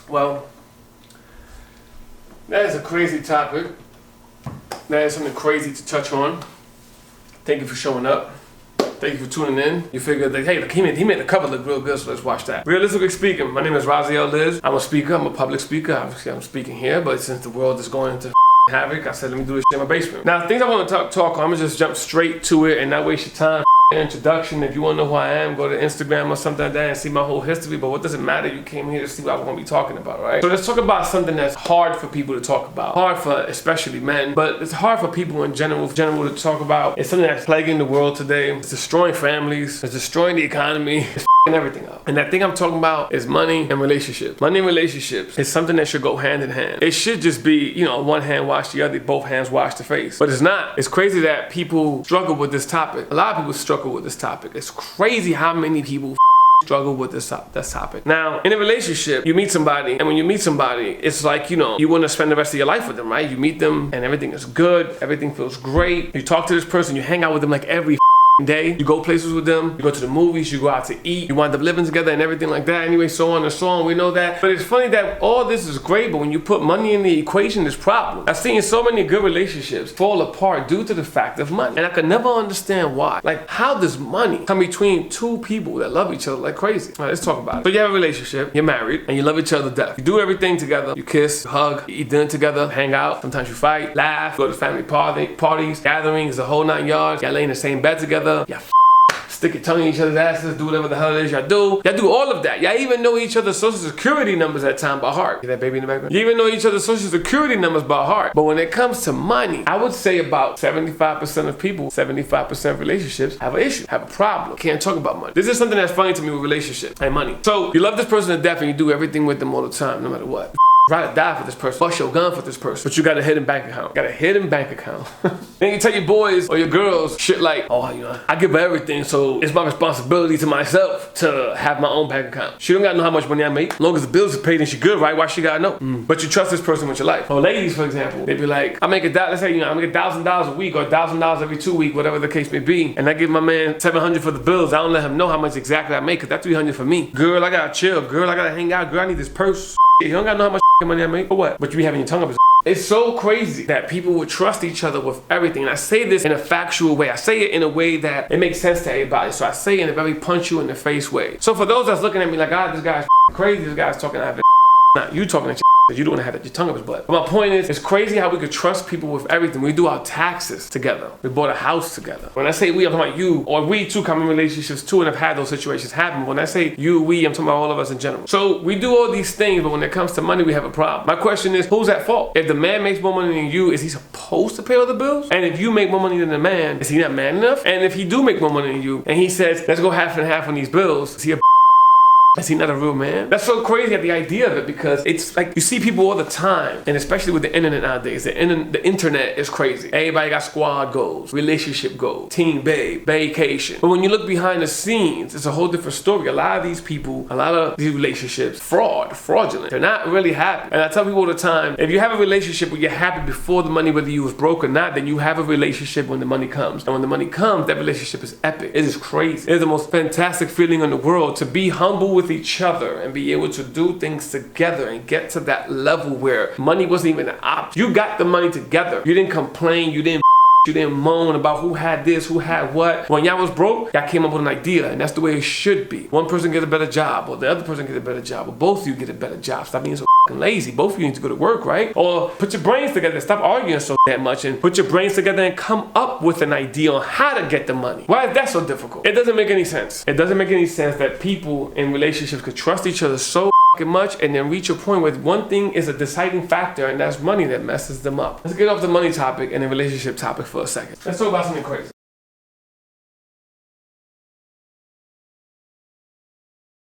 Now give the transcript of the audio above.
Well, that is a crazy topic. That is something crazy to touch on. Thank you for showing up. Thank you for tuning in. You figured that, hey, look, he made the cover look real good, so let's watch that. Realistically speaking, my name is Raziel Liz. I'm a speaker, I'm a public speaker. Obviously, I'm speaking here, but since the world is going into havoc, I said, let me do this shit in my basement. Now, things I want to talk on, I'm gonna just jump straight to it and not waste your time. Introduction. If you want to know who I am, go to Instagram or something like that and see my whole history. But what does it matter? You came here to see what I'm going to be talking about, right? So let's talk about something that's hard for people to talk about. Hard for especially men, but it's hard for people in general to talk about. It's something that's plaguing the world today. It's destroying families. It's destroying the economy. It's everything up. And that thing I'm talking about is money and relationships. Money and relationships is something that should go hand in hand. It should just be, you know, one hand wash the other, both hands wash the face. But it's not. It's crazy that people struggle with this topic. A lot of people struggle with this topic. It's crazy how many people struggle with this topic. Now, in a relationship, you meet somebody, and when you meet somebody, it's like, you know, you want to spend the rest of your life with them, right? You meet them, and everything is good. Everything feels great. You talk to this person, you hang out with them like every day. You go places with them, you go to the movies, you go out to eat, you wind up living together and everything like that. Anyway, so on and so on, we know that. But it's funny that all this is great, but when you put money in the equation, there's problems. I've seen so many good relationships fall apart due to the fact of money. And I could never understand why. Like, how does money come between two people that love each other like crazy? All right, let's talk about it. So you have a relationship, you're married, and you love each other to death. You do everything together. You kiss, you hug, you eat dinner together, hang out. Sometimes you fight, laugh, go to family parties, gatherings, the whole 9 yards. Y'all lay in the same bed together. Y'all stick your tongue in each other's asses, do whatever the hell it is y'all do. Y'all do all of that. Y'all even know each other's social security numbers at time by heart. Hear that baby in the background? You even know each other's social security numbers by heart. But when it comes to money, I would say about 75% of people, 75% of relationships have an issue, have a problem. Can't talk about money. This is something that's funny to me with relationships and money. So you love this person to death and you do everything with them all the time, no matter what. Try to die for this person, bust your gun for this person, but you got a hidden bank account. Got a hidden bank account. Then you tell your boys or your girls shit like, oh, you know, I give her everything, so it's my responsibility to myself to have my own bank account. She don't gotta know how much money I make. As long as the bills are paid and she good, right? Why she gotta know? But you trust this person with your life. Or ladies, for example, they be like, I make let's say, you know, I make $1,000 a week or $1,000 every 2 weeks, whatever the case may be, and I give my man $700 for the bills. I don't let him know how much exactly I make, cause that's $300 for me. Girl, I gotta chill. Girl, I gotta hang out. Girl, I need this purse. You don't gotta know how much money I make for what? But you be having your tongue up his. It's so crazy that people would trust each other with everything. And I say this in a factual way. I say it in a way that it makes sense to everybody. So I say it in a very punch you in the face way. So for those that's looking at me like, ah, this guy's crazy, this guy's talking out of not you talking to because you don't want to have your tongue up his butt. But my point is, it's crazy how we could trust people with everything. We do our taxes together. We bought a house together. When I say we, I'm talking about you, or we too come in relationships too and have had those situations happen. When I say you, we, I'm talking about all of us in general. So we do all these things, but when it comes to money, we have a problem. My question is, who's at fault? If the man makes more money than you, is he supposed to pay all the bills? And if you make more money than the man, is he not man enough? And if he do make more money than you, and he says, let's go half and half on these bills, is he a Is he not a real man? That's so crazy at the idea of it, because it's like you see people all the time, and especially with the internet nowadays, the internet is crazy. Everybody got squad goals, relationship goals, team babe, vacation. But when you look behind the scenes, it's a whole different story. A lot of these people, a lot of these relationships, fraudulent. They're not really happy. And I tell people all the time, if you have a relationship where you're happy before the money, whether you was broke or not, then you have a relationship when the money comes. And when the money comes, that relationship is epic. It is crazy. It is the most fantastic feeling in the world to be humble with each other and be able to do things together and get to that level where money wasn't even an option. You got the money together. You didn't complain. You didn't moan about who had this, who had what. When y'all was broke, y'all came up with an idea, and that's the way it should be. One person gets a better job, or the other person gets a better job, or both of you get a better job. Stop being so lazy. Both of you need to go to work, right? Or put your brains together. Stop arguing so much and put your brains together and come up with an idea on how to get the money. Why is that so difficult? It doesn't make any sense. It doesn't make any sense that people in relationships could trust each other so much and then reach a point where one thing is a deciding factor, and that's money that messes them up. Let's get off the money topic and the relationship topic for a second. Let's talk about something crazy.